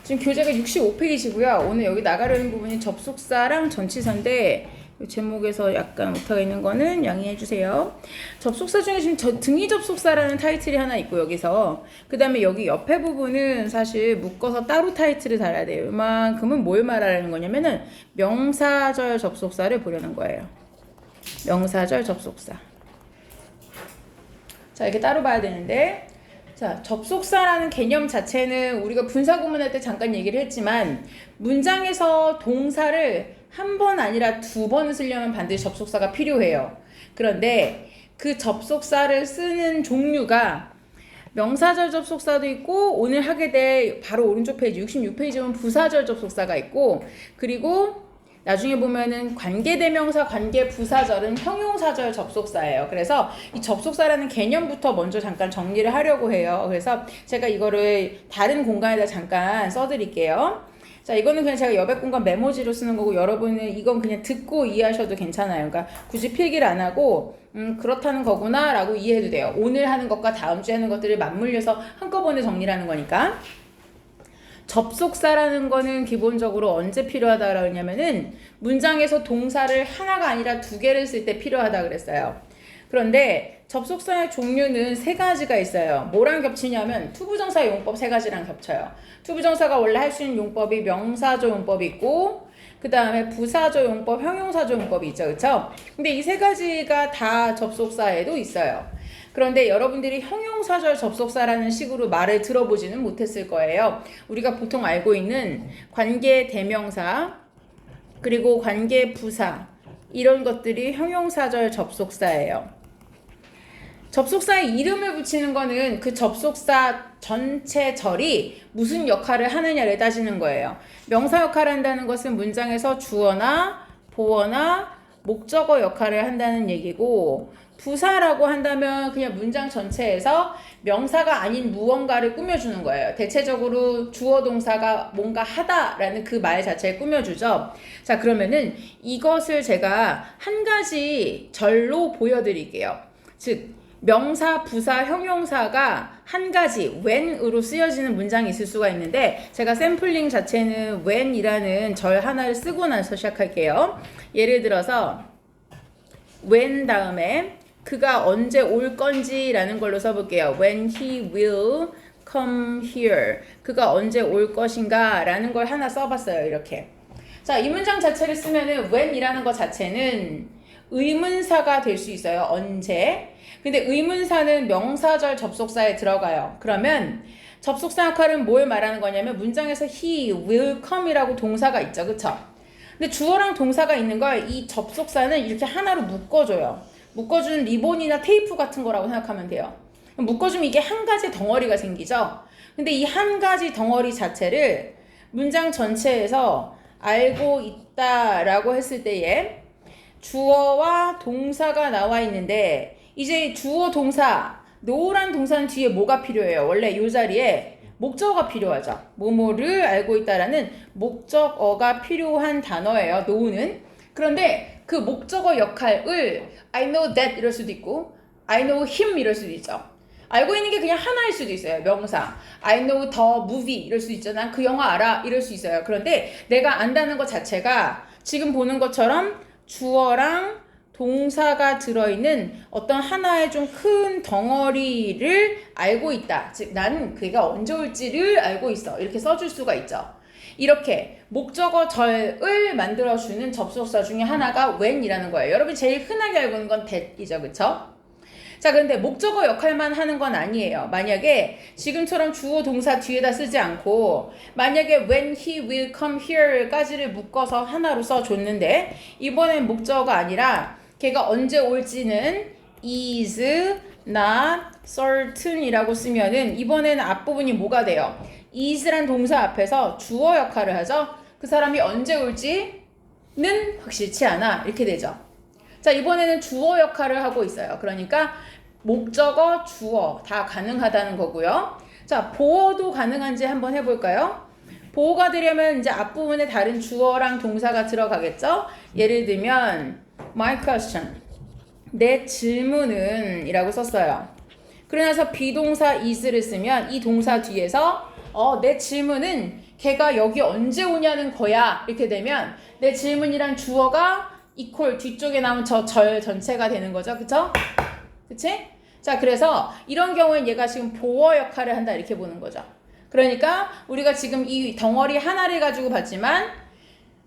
지금 교재가 65페이지고요. 오늘 여기 나가려는 부분이 접속사랑 전치사인데 제목에서 약간 오타가 있는 거는 양해해 주세요. 접속사 중에 지금 등위 접속사라는 타이틀이 하나 있고 여기서 그 다음에 여기 옆에 부분은 사실 묶어서 따로 타이틀을 달아야 돼요. 이만큼은 뭘 말하는 거냐면은 명사절 접속사를 보려는 거예요. 명사절 접속사. 자, 이렇게 따로 봐야 되는데, 자, 접속사라는 개념 자체는 우리가 분사구문할 때 잠깐 얘기를 했지만 문장에서 동사를 한 번 아니라 두 번 쓰려면 반드시 접속사가 필요해요. 그런데 그 접속사를 쓰는 종류가 명사절 접속사도 있고 오늘 하게 될 바로 오른쪽 페이지 66페이지 보면 부사절 접속사가 있고 그리고 나중에 보면은 관계대명사, 관계부사절은 형용사절 접속사예요. 그래서 이 접속사라는 개념부터 먼저 잠깐 정리를 하려고 해요. 그래서 제가 이거를 다른 공간에다 잠깐 써드릴게요. 자, 이거는 그냥 제가 여백 공간 메모지로 쓰는 거고 여러분은 이건 그냥 듣고 이해하셔도 괜찮아요. 그러니까 굳이 필기를 안 하고 그렇다는 거구나 라고 이해해도 돼요. 오늘 하는 것과 다음 주에 하는 것들을 맞물려서 한꺼번에 정리를 하는 거니까. 접속사라는 거는 기본적으로 언제 필요하다고 하냐면은 문장에서 동사를 하나가 아니라 두 개를 쓸 때 필요하다 그랬어요. 그런데 접속사의 종류는 세 가지가 있어요. 뭐랑 겹치냐면 투부정사 용법 세 가지랑 겹쳐요. 투부정사가 원래 할 수 있는 용법이 명사조 용법이 있고 그 다음에 부사조 용법, 형용사조 용법이 있죠. 그쵸? 근데 이 세 가지가 다 접속사에도 있어요. 그런데 여러분들이 형용사절 접속사라는 식으로 말을 들어보지는 못했을 거예요. 우리가 보통 알고 있는 관계대명사 그리고 관계부사 이런 것들이 형용사절 접속사예요. 접속사에 이름을 붙이는 거는 그 접속사 전체 절이 무슨 역할을 하느냐를 따지는 거예요. 명사 역할을 한다는 것은 문장에서 주어나 보어나 목적어 역할을 한다는 얘기고 부사라고 한다면 그냥 문장 전체에서 명사가 아닌 무언가를 꾸며주는 거예요. 대체적으로 주어 동사가 뭔가 하다라는 그 말 자체를 꾸며주죠. 자, 그러면은 이것을 제가 한 가지 절로 보여드릴게요. 즉 명사, 부사, 형용사가 한 가지 when으로 쓰여지는 문장이 있을 수가 있는데 제가 샘플링 자체는 when이라는 절 하나를 쓰고 나서 시작할게요. 예를 들어서 when 다음에 그가 언제 올 건지 라는 걸로 써볼게요. When he will come here. 그가 언제 올 것인가 라는 걸 하나 써봤어요. 이렇게. 자, 이 문장 자체를 쓰면은 when이라는 것 자체는 의문사가 될 수 있어요. 언제. 근데 의문사는 명사절 접속사에 들어가요. 그러면 접속사 역할은 뭘 말하는 거냐면 문장에서 he will come이라고 동사가 있죠. 그쵸? 근데 주어랑 동사가 있는 걸 이 접속사는 이렇게 하나로 묶어줘요. 묶어주는 리본이나 테이프 같은 거라고 생각하면 돼요. 묶어주면 이게 한 가지 덩어리가 생기죠. 근데 이 한 가지 덩어리 자체를 문장 전체에서 알고 있다라고 했을 때에 주어와 동사가 나와 있는데 이제 주어 동사, know란 동사는 뒤에 뭐가 필요해요? 원래 이 자리에 목적어가 필요하죠. 뭐뭐를 알고 있다라는 목적어가 필요한 단어예요. know는. 그런데 그 목적어 역할을 I know that 이럴 수도 있고 I know him 이럴 수도 있죠. 알고 있는 게 그냥 하나일 수도 있어요. 명사. I know the movie 이럴 수도 있죠. 난 그 영화 알아 이럴 수 있어요. 그런데 내가 안다는 것 자체가 지금 보는 것처럼 주어랑 동사가 들어있는 어떤 하나의 좀 큰 덩어리를 알고 있다. 즉 나는 그가 언제 올지를 알고 있어. 이렇게 써줄 수가 있죠. 이렇게 목적어 절을 만들어주는 접속사 중에 하나가 when이라는 거예요. 여러분 제일 흔하게 알고 있는 건 that이죠. 그쵸? 자, 그런데 목적어 역할만 하는 건 아니에요. 만약에 지금처럼 주어 동사 뒤에다 쓰지 않고 만약에 when he will come here까지를 묶어서 하나로 써줬는데 이번엔 목적어가 아니라 걔가 언제 올지는 is not certain 이라고 쓰면은 이번에는 앞부분이 뭐가 돼요? is란 동사 앞에서 주어 역할을 하죠. 그 사람이 언제 올지는 확실치 않아 이렇게 되죠. 자, 이번에는 주어 역할을 하고 있어요. 그러니까 목적어, 주어 다 가능하다는 거고요. 자, 보어도 가능한지 한번 해볼까요? 보어가 되려면 이제 앞부분에 다른 주어랑 동사가 들어가겠죠? 예를 들면 my question, 내 질문은 이라고 썼어요. 그러고 나서 비동사 is를 쓰면 이 동사 뒤에서 내 질문은 걔가 여기 언제 오냐는 거야. 이렇게 되면 내 질문이란 주어가 이퀄 뒤쪽에 나온 저 절 전체가 되는 거죠. 그쵸? 그치? 자, 그래서 이런 경우엔 얘가 지금 보어 역할을 한다. 이렇게 보는 거죠. 그러니까 우리가 지금 이 덩어리 하나를 가지고 봤지만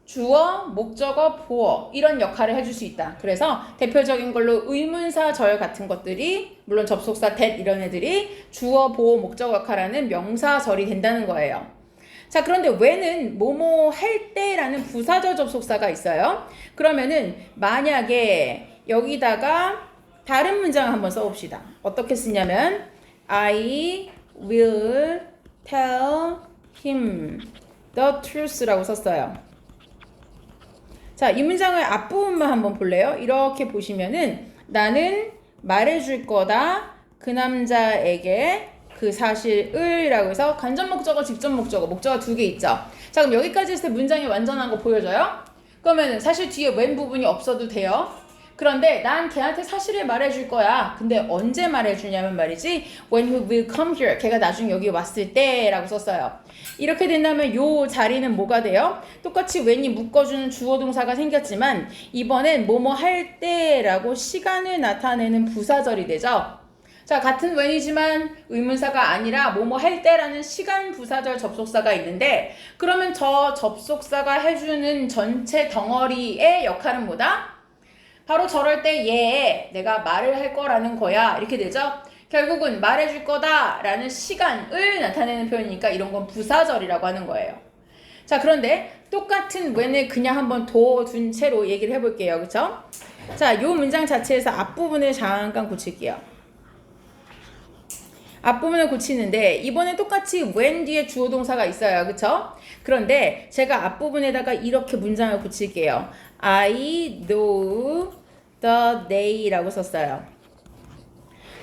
주어, 목적어, 보어 이런 역할을 해줄 수 있다. 그래서 대표적인 걸로 의문사 절 같은 것들이 물론 접속사 that 이런 애들이 주어, 보어, 목적어 역할하는 명사절이 된다는 거예요. 자, 그런데 when은 뭐뭐 할 때라는 부사절 접속사가 있어요. 그러면은 만약에 여기다가 다른 문장을 한번 써봅시다. 어떻게 쓰냐면 I will tell him the truth라고 썼어요. 자, 이 문장의 앞부분만 한번 볼래요? 이렇게 보시면은 나는 말해줄 거다 그 남자에게 그 사실을 라고 해서 간접 목적어, 직접 목적어, 목적어 두 개 있죠. 자, 그럼 여기까지 했을 때 문장이 완전한 거 보여줘요? 그러면 사실 뒤에 when 부분이 없어도 돼요. 그런데 난 걔한테 사실을 말해줄 거야. 근데 언제 말해주냐면 말이지 when he will come here. 걔가 나중에 여기 왔을 때 라고 썼어요. 이렇게 된다면 요 자리는 뭐가 돼요? 똑같이 when이 묶어주는 주어 동사가 생겼지만 이번엔 뭐뭐 할 때라고 시간을 나타내는 부사절이 되죠. 자, 같은 when이지만 의문사가 아니라 뭐뭐 할 때라는 시간 부사절 접속사가 있는데 그러면 저 접속사가 해주는 전체 덩어리의 역할은 뭐다? 바로 저럴 때 얘 내가 말을 할 거라는 거야 이렇게 되죠. 결국은 말해줄 거다 라는 시간을 나타내는 표현이니까 이런 건 부사절이라고 하는 거예요. 자, 그런데 똑같은 when을 그냥 한번 둬둔 채로 얘기를 해볼게요. 그쵸? 자, 요 문장 자체에서 앞부분을 잠깐 고칠게요. 앞부분을 고치는데 이번에 똑같이 when 뒤에 주어 동사가 있어요. 그쵸? 그런데 제가 앞부분에다가 이렇게 문장을 고칠게요. I know the day라고 썼어요.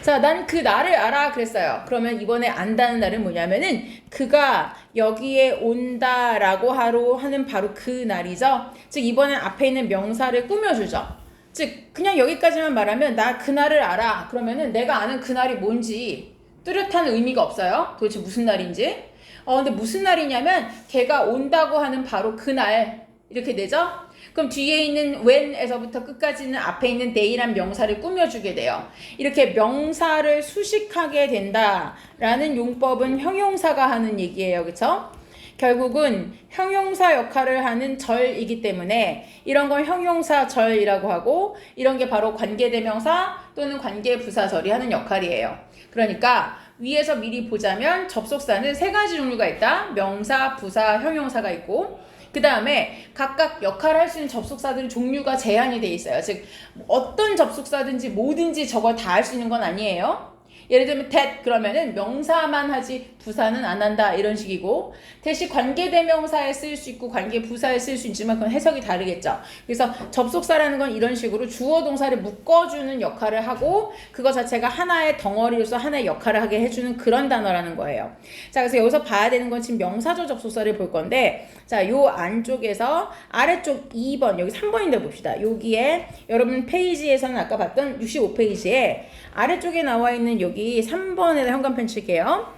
자, 난 그 날을 알아 그랬어요. 그러면 이번에 안다는 날은 뭐냐면은 그가 여기에 온다라고 하는 바로 그 날이죠. 즉 이번엔 앞에 있는 명사를 꾸며주죠. 즉 그냥 여기까지만 말하면 나 그 날을 알아. 그러면은 내가 아는 그 날이 뭔지 뚜렷한 의미가 없어요. 도대체 무슨 날인지. 근데 무슨 날이냐면 걔가 온다고 하는 바로 그 날 이렇게 되죠. 그럼 뒤에 있는 when에서부터 끝까지는 앞에 있는 day란 명사를 꾸며주게 돼요. 이렇게 명사를 수식하게 된다라는 용법은 형용사가 하는 얘기예요. 그쵸? 결국은 형용사 역할을 하는 절이기 때문에 이런 걸 형용사 절이라고 하고 이런 게 바로 관계대명사 또는 관계부사절이 하는 역할이에요. 그러니까 위에서 미리 보자면 접속사는 세 가지 종류가 있다. 명사, 부사, 형용사가 있고 그 다음에 각각 역할을 할 수 있는 접속사들은 종류가 제한이 돼 있어요. 즉 어떤 접속사든지 뭐든지 저걸 다 할 수 있는 건 아니에요. 예를 들면 that 그러면은 명사만 하지 부사는 안 한다 이런 식이고 대신 관계대명사에 쓸 수 있고 관계부사에 쓸 수 있지만 그건 해석이 다르겠죠. 그래서 접속사라는 건 이런 식으로 주어 동사를 묶어주는 역할을 하고 그거 자체가 하나의 덩어리로서 하나의 역할을 하게 해주는 그런 단어라는 거예요. 자, 그래서 여기서 봐야 되는 건 지금 명사절 접속사를 볼 건데 자, 요 안쪽에서 아래쪽 2번 여기 3번인데 봅시다. 여기에 여러분 페이지에서는 아까 봤던 65페이지에 아래쪽에 나와 있는 여기 3번에다 현관펜 칠게요.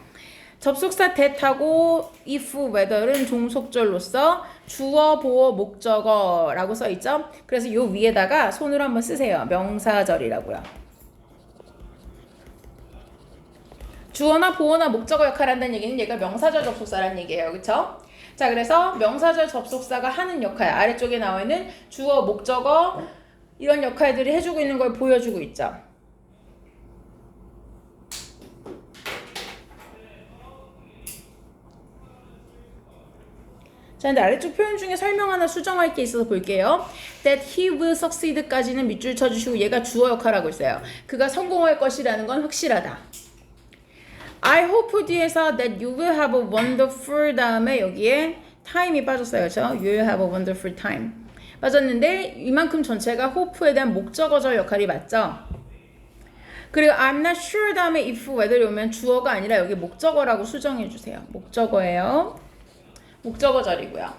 접속사 that하고 if, whether은 종속절로서 주어, 보어, 목적어라고 써있죠. 그래서 요 위에다가 손으로 한번 쓰세요. 명사절이라고요. 주어나 보어나 목적어 역할을 한다는 얘기는 얘가 명사절 접속사라는 얘기예요. 그쵸? 자, 그래서 명사절 접속사가 하는 역할 아래쪽에 나와 있는 주어, 목적어 이런 역할들이 해주고 있는 걸 보여주고 있죠. 자, 근데 아래쪽 표현 중에 설명 하나 수정할 게 있어서 볼게요. That he will succeed까지는 밑줄 쳐주시고 얘가 주어 역할하고 있어요. 그가 성공할 것이라는 건 확실하다. I hope 뒤에서 that you will have a wonderful 다음에 여기에 time이 빠졌어요. 그렇죠? You will have a wonderful time. 빠졌는데 이만큼 전체가 hope에 대한 목적어절 역할이 맞죠? 그리고 I'm not sure 다음에 if, whether이 오면 주어가 아니라 여기 목적어라고 수정해 주세요. 목적어예요. 목적어절이고요.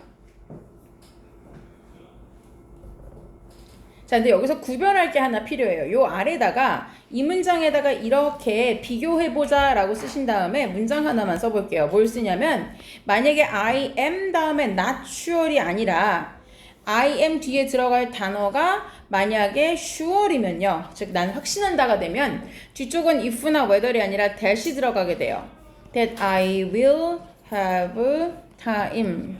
자, 근데 여기서 구별할 게 하나 필요해요. 요 아래다가 이 문장에다가 이렇게 비교해보자 라고 쓰신 다음에 문장 하나만 써볼게요. 뭘 쓰냐면 만약에 I am 다음에 not sure이 아니라 I am 뒤에 들어갈 단어가 만약에 sure이면요. 즉, 난 확신한다가 되면 뒤쪽은 if나 whether이 아니라 that이 들어가게 돼요. That I will have time.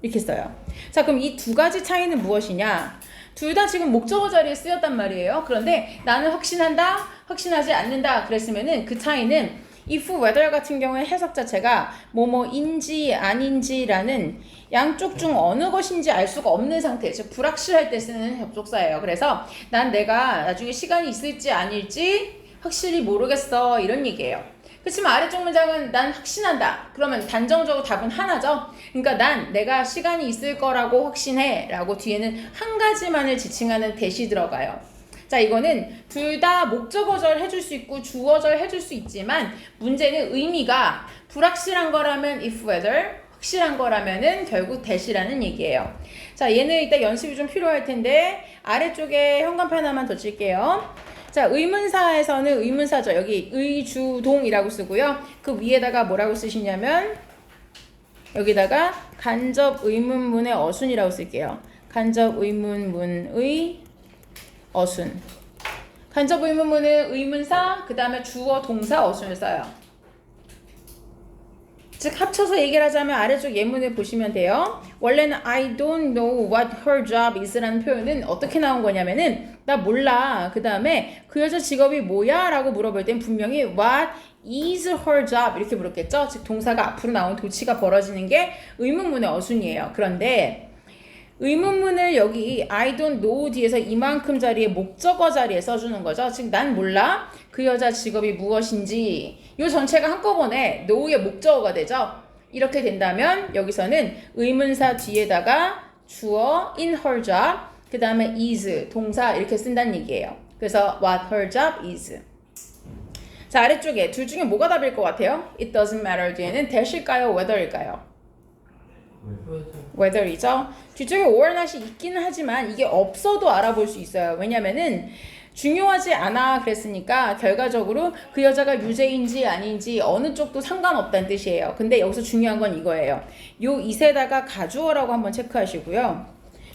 이렇게 써요. 자, 그럼 이 두 가지 차이는 무엇이냐? 둘 다 지금 목적어 자리에 쓰였단 말이에요. 그런데 나는 확신한다, 확신하지 않는다 그랬으면은 그 차이는 if, whether 같은 경우에 해석 자체가 뭐뭐인지 아닌지라는 양쪽 중 어느 것인지 알 수가 없는 상태, 즉 불확실할 때 쓰는 접속사예요. 그래서 난 내가 나중에 시간이 있을지 아닐지 확실히 모르겠어 이런 얘기예요. 그렇지만 아래쪽 문장은 난 확신한다. 그러면 단정적으로 답은 하나죠. 그러니까 난 내가 시간이 있을 거라고 확신해 라고 뒤에는 한 가지만을 지칭하는 that이 들어가요. 자, 이거는 둘 다 목적어절 해줄 수 있고 주어절 해줄 수 있지만 문제는 의미가 불확실한 거라면 if whether, 확실한 거라면은 결국 that이라는 얘기예요. 자, 얘는 이따 연습이 좀 필요할 텐데 아래쪽에 현관펜 하나만 더 칠게요. 자, 의문사에서는 의문사죠. 여기 의주동이라고 쓰고요. 그 위에다가 뭐라고 쓰시냐면 여기다가 간접 의문문의 어순이라고 쓸게요. 간접 의문문의 어순. 간접 의문문은 의문사, 그 다음에 주어, 동사, 어순을 써요. 즉 합쳐서 얘기를 하자면 아래쪽 예문을 보시면 돼요. 원래는 I don't know what her job is라는 표현은 어떻게 나온 거냐면은 나 몰라. 그 다음에 그 여자 직업이 뭐야? 라고 물어볼 땐 분명히 what is her job 이렇게 물었겠죠. 즉 동사가 앞으로 나온 도치가 벌어지는 게 의문문의 어순이에요. 그런데 의문문을 여기 I don't know 뒤에서 이만큼 자리에 목적어 자리에 써주는 거죠. 즉 난 몰라. 그 여자 직업이 무엇인지 이 전체가 한꺼번에 know의 목적어가 되죠. 이렇게 된다면 여기서는 의문사 뒤에다가 주어 in her job 그 다음에 is 동사 이렇게 쓴다는 얘기예요. 그래서 what her job is. 자, 아래쪽에 둘 중에 뭐가 답일 것 같아요? It doesn't matter 뒤에는 that일까요? whether일까요? whether이죠. 뒤쪽에 or not이 있기는 하지만 이게 없어도 알아볼 수 있어요. 왜냐면은 중요하지 않아 그랬으니까 결과적으로 그 여자가 유죄인지 아닌지 어느 쪽도 상관없다는 뜻이에요. 근데 여기서 중요한 건 이거예요. 요 it에다가 가주어라고 한번 체크하시고요.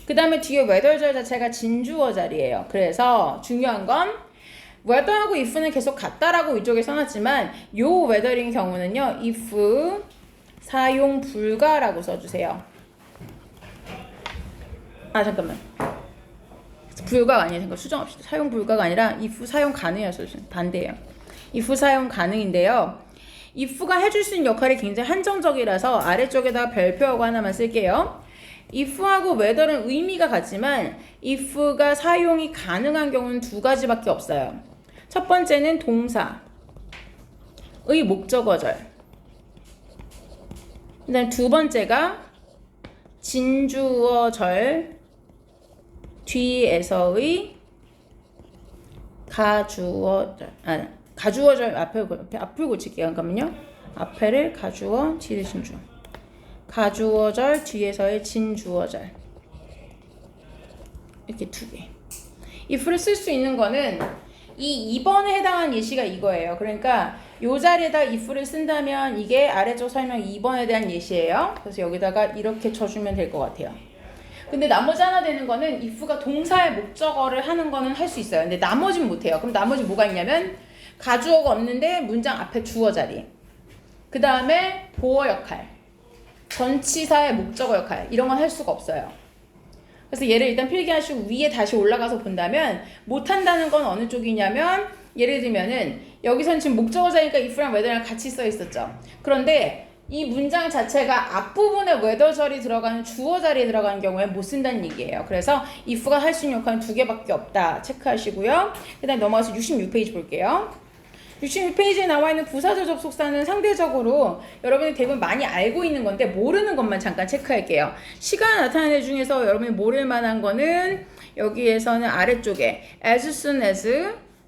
그 다음에 뒤에 whether절 자체가 진주어 자리예요. 그래서 중요한 건 whether하고 if는 계속 같다라고 이쪽에 써놨지만 요 whether인 경우는요. if 사용 불가라고 써주세요. 아, 잠깐만. 불가가 아니에요. 잠깐 수정합시다. 사용 불가가 아니라 if 사용 가능이에요. 반대예요. if 사용 가능인데요. if가 해줄 수 있는 역할이 굉장히 한정적이라서 아래쪽에다가 별표하고 하나만 쓸게요. if하고 whether은 의미가 같지만 if가 사용이 가능한 경우는 두 가지밖에 없어요. 첫 번째는 동사의 목적어절. 그 다음 두 번째가 진주어절 뒤에서의 가주어절. 가주어절 앞을 고칠게요. 잠깐만요. 앞에를 가주어, 뒤를 진주. 가주어절 뒤에서의 진주어절. 이렇게 두 개. if를 쓸 수 있는 거는 이 2번에 해당한 예시가 이거예요. 그러니까 요 자리에다 if를 쓴다면 이게 아래쪽 설명 2번에 대한 예시예요. 그래서 여기다가 이렇게 쳐주면 될 것 같아요. 근데 나머지 하나 되는 거는 if가 동사의 목적어를 하는 거는 할 수 있어요. 근데 나머지는 못해요. 그럼 나머지 뭐가 있냐면 가주어가 없는데 문장 앞에 주어 자리, 그 다음에 보어 역할, 전치사의 목적어 역할 이런 건 할 수가 없어요. 그래서 얘를 일단 필기하시고 위에 다시 올라가서 본다면 못한다는 건 어느 쪽이냐면 예를 들면은 여기선 지금 목적어자니까 if랑 whether랑 같이 써 있었죠. 그런데 이 문장 자체가 앞부분에 whether절이 들어가는 주어 자리에 들어가는 경우에 못 쓴다는 얘기예요. 그래서 if가 할 수 있는 역할은 두 개밖에 없다. 체크하시고요. 그 다음에 넘어가서 66페이지 볼게요. 66페이지에 나와 있는 부사절 접속사는 상대적으로 여러분이 대부분 많이 알고 있는 건데 모르는 것만 잠깐 체크할게요. 시간 나타내는 중에서 여러분이 모를 만한 거는 여기에서는 아래쪽에 as soon as,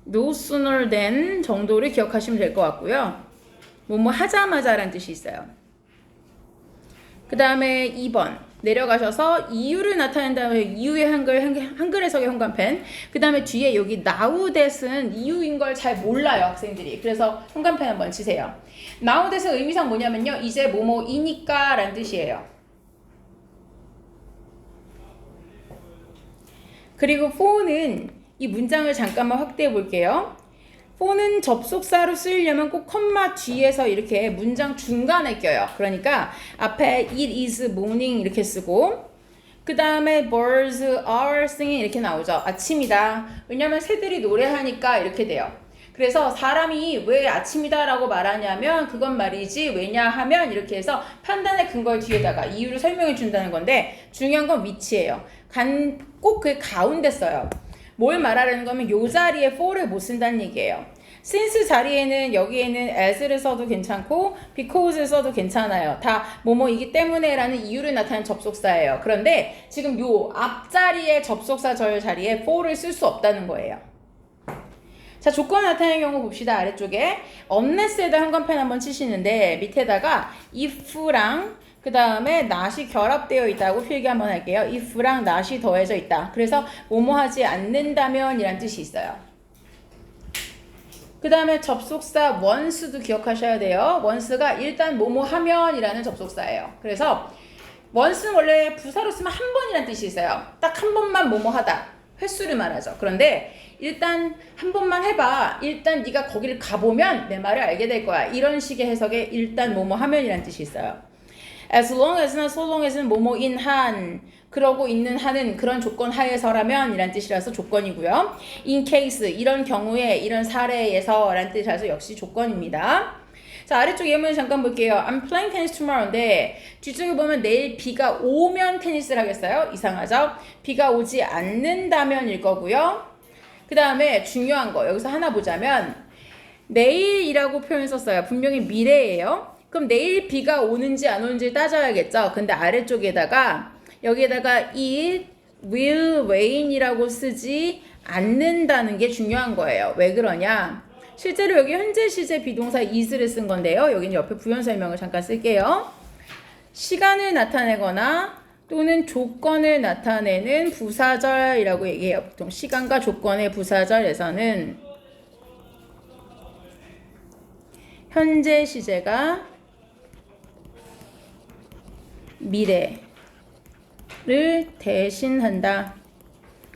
no sooner than 정도를 기억하시면 될 것 같고요. 뭐뭐 하자마자 라는 뜻이 있어요. 그 다음에 2번 내려가셔서 이유를 나타낸다면 이유의 한글 해석의 현관펜. 그 다음에 뒤에 여기 now that은 이유인 걸 잘 몰라요, 학생들이. 그래서 현관펜 한번 치세요. now that은 의미상 뭐냐면요, 이제 뭐뭐이니까 라는 뜻이에요. 그리고 for는 이 문장을 잠깐만 확대해 볼게요. for는 접속사로 쓰이려면 꼭 컴마 뒤에서 이렇게 문장 중간에 껴요. 그러니까 앞에 it is morning 이렇게 쓰고, 그 다음에 birds are singing 이렇게 나오죠. 아침이다. 왜냐면 새들이 노래하니까 이렇게 돼요. 그래서 사람이 왜 아침이다 라고 말하냐면 그건 말이지 왜냐하면 이렇게 해서 판단의 근거를 뒤에다가 이유를 설명해 준다는 건데, 중요한 건 위치예요. 꼭 그 가운데 써요. 뭘 말하려는 거면 요 자리에 for를 못 쓴다는 얘기예요. since 자리에는 여기에는 as를 써도 괜찮고 because를 써도 괜찮아요. 다 뭐뭐이기 때문에 라는 이유를 나타내는 접속사예요. 그런데 지금 요 앞자리에 접속사 절 자리에 for를 쓸 수 없다는 거예요. 자, 조건 나타내는 경우 봅시다. 아래쪽에 unless에다 현관펜 한번 치시는데 밑에다가 if랑 그 다음에 not이 결합되어 있다고 필기 한번 할게요. if랑 not이 더해져 있다. 그래서 뭐뭐 하지 않는다면 이란 뜻이 있어요. 그 다음에 접속사 once도 기억하셔야 돼요. once가 일단 뭐뭐 하면 이라는 접속사예요. 그래서 once는 원래 부사로 쓰면 한 번이란 뜻이 있어요. 딱 한 번만 뭐뭐 하다. 횟수를 말하죠. 그런데 일단 한 번만 해봐. 일단 네가 거기를 가보면 내 말을 알게 될 거야. 이런 식의 해석에 일단 뭐뭐 하면 이란 뜻이 있어요. as long as나 so long as는 뭐뭐인 한, 그러고 있는 한은 그런 조건 하에서라면 이란 뜻이라서 조건이고요. in case 이런 경우에 이런 사례에서 라는 뜻이라서 역시 조건입니다. 자, 아래쪽 예문을 잠깐 볼게요. I'm playing tennis tomorrow인데 뒤쪽에 보면 내일 비가 오면 테니스를 하겠어요? 이상하죠? 비가 오지 않는다면 일 거고요. 그 다음에 중요한 거 여기서 하나 보자면 내일이라고 표현 썼어요. 분명히 미래예요. 그럼 내일 비가 오는지 안 오는지 따져야겠죠. 근데 아래쪽에다가 여기에다가 it will rain이라고 쓰지 않는다는 게 중요한 거예요. 왜 그러냐? 실제로 여기 현재 시제 비동사 is를 쓴 건데요. 여기는 옆에 부연 설명을 잠깐 쓸게요. 시간을 나타내거나 또는 조건을 나타내는 부사절이라고 얘기해요. 보통 시간과 조건의 부사절에서는 현재 시제가 미래를 대신한다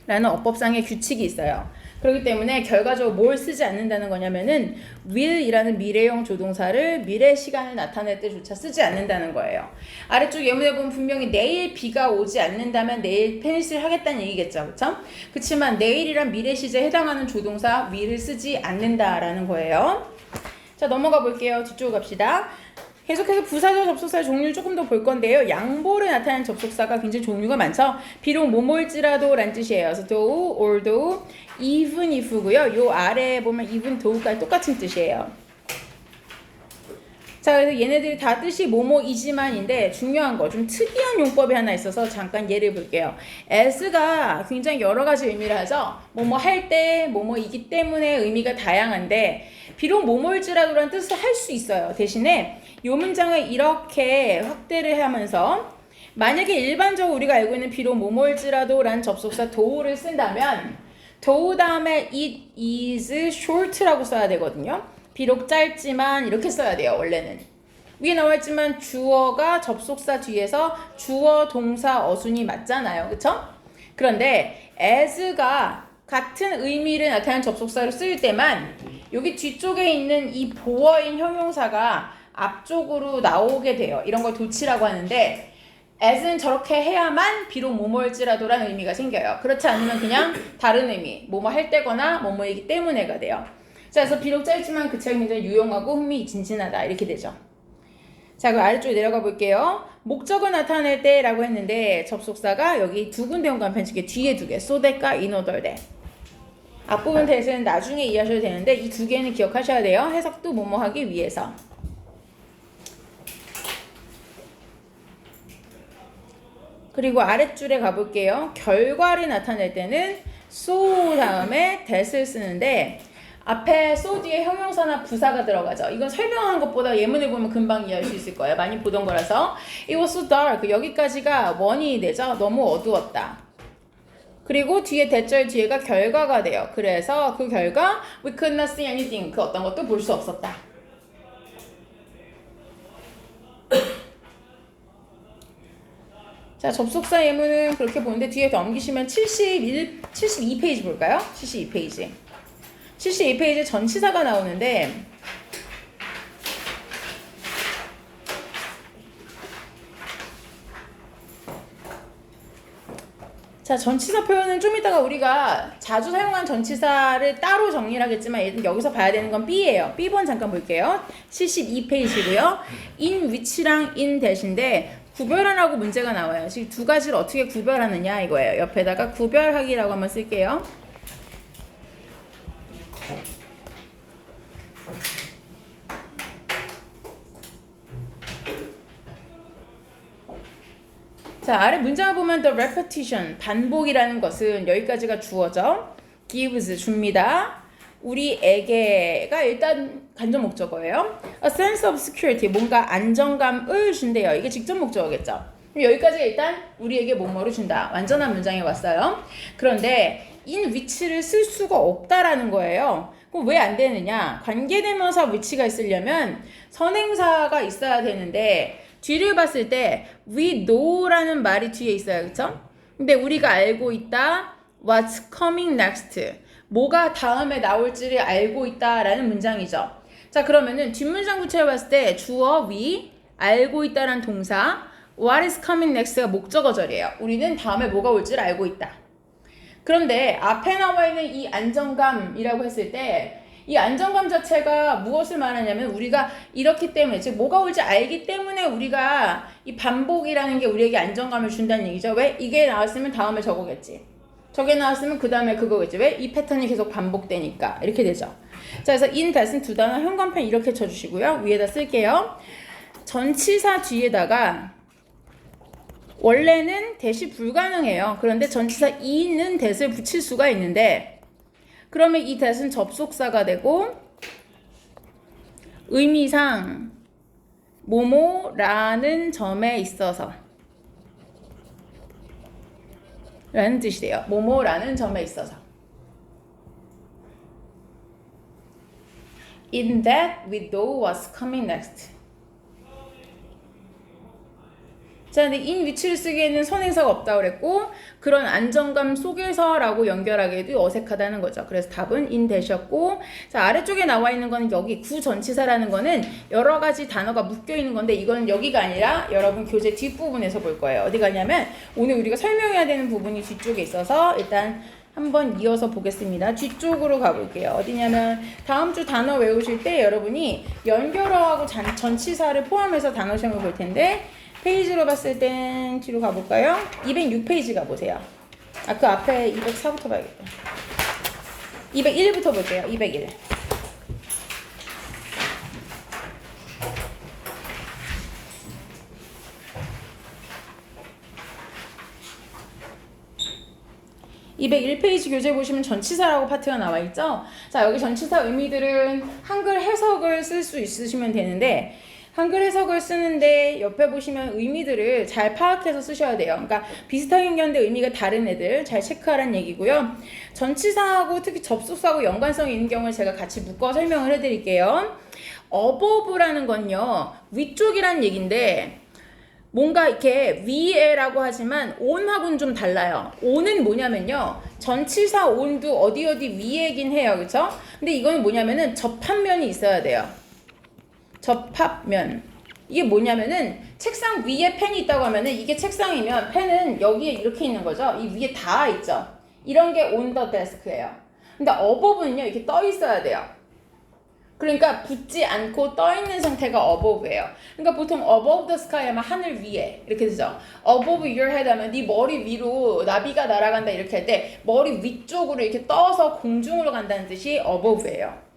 라는 어법상의 규칙이 있어요. 그렇기 때문에 결과적으로 뭘 쓰지 않는다는 거냐면은 will이라는 미래형 조동사를 미래 시간을 나타낼 때조차 쓰지 않는다는 거예요. 아래쪽 예문에 보면 분명히 내일 비가 오지 않는다면 내일 테니스를 하겠다는 얘기겠죠. 그렇죠? 그렇지만 내일이란 미래 시제에 해당하는 조동사 will을 쓰지 않는다라는 거예요. 자, 넘어가 볼게요. 뒤쪽으로 갑시다. 계속해서 부사절 접속사의 종류를 조금 더 볼 건데요. 양보를 나타내는 접속사가 굉장히 종류가 많죠. 비록 뭐뭐일지라도 란 뜻이에요. 그래서 though, although, even if고요. 요 아래에 보면 even though까지 똑같은 뜻이에요. 자, 그래서 얘네들이 다 뜻이 뭐뭐이지만인데 중요한 거, 좀 특이한 용법이 하나 있어서 잠깐 예를 볼게요. as가 굉장히 여러 가지 의미를 하죠. 뭐뭐 할 때, 뭐뭐이기 때문에 의미가 다양한데 비록 뭐뭐일지라도라는 뜻을 할 수 있어요. 대신에 이 문장을 이렇게 확대를 하면서 만약에 일반적으로 우리가 알고 있는 비록 뭐뭐일지라도 라는 접속사 though를 쓴다면 though 다음에 it is short라고 써야 되거든요. 비록 짧지만 이렇게 써야 돼요. 원래는 위에 나와 있지만 주어가 접속사 뒤에서 주어 동사 어순이 맞잖아요. 그쵸? 그런데 as가 같은 의미를 나타내는 접속사를 쓸 때만 여기 뒤쪽에 있는 이 보어인 형용사가 앞쪽으로 나오게 돼요. 이런 걸 도치라고 하는데 as는 저렇게 해야만 비록 뭐뭐일지라도라는 의미가 생겨요. 그렇지 않으면 그냥 다른 의미, 뭐뭐 할 때거나 뭐뭐이기 때문에가 돼요. 자, 그래서 비록 짧지만 그 책이 굉장히 유용하고 흥미진진하다 이렇게 되죠. 자, 그럼 아래쪽에 내려가 볼게요. 목적을 나타낼 때라고 했는데 접속사가 여기 두 군데 현관펜 치게 뒤에 두 개, so that과 in order that. 앞부분 대해서는 나중에 이해하셔도 되는데 이 두 개는 기억하셔야 돼요. 해석도 뭐뭐 하기 위해서. 그리고 아랫줄에 가볼게요. 결과를 나타낼 때는 so 다음에 that을 쓰는데 앞에 so 뒤에 형용사나 부사가 들어가죠. 이건 설명한 것보다 예문을 보면 금방 이해할 수 있을 거예요. 많이 보던 거라서. It was so dark. 여기까지가 원인이 되죠. 너무 어두웠다. 그리고 뒤에 대절 뒤에가 결과가 돼요. 그래서 그 결과 we could not see anything. 그 어떤 것도 볼 수 없었다. 자, 접속사 예문은 그렇게 보는데 뒤에 넘기시면 72페이지 볼까요? 72페이지. 72페이지에 전치사가 나오는데 자, 전치사 표현은 좀 이따가 우리가 자주 사용한 전치사를 따로 정리를 하겠지만 여기서 봐야 되는 건 B예요. B번 잠깐 볼게요. 72페이지고요. in which랑 in that인데 구별하라고 문제가 나와요. 지금 두 가지를 어떻게 구별하느냐 이거예요. 옆에다가 구별하기라고 한번 쓸게요. 자, 아래 문장을 보면 the repetition, 반복이라는 것은 여기까지가 주어져. gives, 줍니다. 우리에게가 일단 간접 목적어예요. A sense of security, 뭔가 안정감을 준대요. 이게 직접 목적어겠죠. 여기까지가 일단 우리에게 뭐뭐를 준다. 완전한 문장에 왔어요. 그런데 in which를 쓸 수가 없다라는 거예요. 그럼 왜 안 되느냐? 관계대명사 which가 있으려면 선행사가 있어야 되는데 뒤를 봤을 때 we know라는 말이 뒤에 있어요. 그쵸? 근데 우리가 알고 있다. What's coming next? 뭐가 다음에 나올지를 알고 있다라는 문장이죠. 자, 그러면은 뒷문장 구체를 봤을 때 주어 we, 알고 있다라는 동사, what is coming next가 목적어절이에요. 우리는 다음에 뭐가 올지를 알고 있다. 그런데 앞에 나와 있는 이 안정감이라고 했을 때 이 안정감 자체가 무엇을 말하냐면 우리가 이렇기 때문에 즉 뭐가 올지 알기 때문에 우리가 이 반복이라는 게 우리에게 안정감을 준다는 얘기죠. 왜? 이게 나왔으면 다음에 저거겠지. 저게 나왔으면 그 다음에 그거겠지. 왜? 이 패턴이 계속 반복되니까. 이렇게 되죠. 자, 그래서 in that은 두 단어 현관펜 이렇게 쳐주시고요. 위에다 쓸게요. 전치사 뒤에다가 원래는 대시 불가능해요. 그런데 전치사 in은 that을 붙일 수가 있는데 그러면 이 that은 접속사가 되고 의미상 뭐뭐라는 점에 있어서 라는 뜻이 돼요. 뭐뭐라는 점에 있어서 In that we know what's coming next. 자, 근데 in which를 쓰기에는 선행사가 없다고 그랬고 그런 안정감 속에서라고 연결하기에도 어색하다는 거죠. 그래서 답은 in that이었고 자, 아래쪽에 나와 있는 거는 여기 구전치사라는 거는 여러 가지 단어가 묶여 있는 건데 이건 여기가 아니라 여러분 교재 뒷부분에서 볼 거예요. 어디 가냐면 오늘 우리가 설명해야 되는 부분이 뒤쪽에 있어서 일단 한번 이어서 보겠습니다. 뒤쪽으로 가볼게요. 어디냐면 다음 주 단어 외우실 때 여러분이 연결어하고 전치사를 포함해서 단어 시험을 볼 텐데 페이지로 봤을 땐 뒤로 가볼까요? 206페이지 가보세요. 아, 그 앞에 204부터 봐야겠다. 201부터 볼게요. 201. (201페이지) 교재 보시면 전치사라고 파트가 나와 있죠. 자, 여기 전치사 의미들은 한글 해석을 쓸 수 있으시면 되는데 한글 해석을 쓰는데 옆에 보시면 의미들을 잘 파악해서 쓰셔야 돼요. 그러니까 비슷하게 생겼는데 의미가 다른 애들 잘 체크하라는 얘기고요. 전치사하고 특히 접속사하고 연관성이 있는 경우를 제가 같이 묶어 설명을 해드릴게요. above라는 건요. 위쪽이라는 얘기인데 뭔가 이렇게 위에라고 하지만 on하고는 좀 달라요. on은 뭐냐면요. 전치사 on도 어디 위에긴 해요. 그쵸? 근데 이거는 뭐냐면은 접합면이 있어야 돼요. 접합면. 이게 뭐냐면은 책상 위에 펜이 있다고 하면은 이게 책상이면 펜은 여기에 이렇게 있는 거죠. 이 위에 닿아 있죠. 이런 게 on the desk예요. 근데 above는요. 이렇게 떠 있어야 돼요. 그러니까 붙지 않고 떠 있는 상태가 above예요. 그러니까 보통 above the sky 하면 하늘 위에 이렇게 되죠. above your head 하면 네 머리 위로 나비가 날아간다 이렇게 할 때 머리 위쪽으로 이렇게 떠서 공중으로 간다는 뜻이 above예요.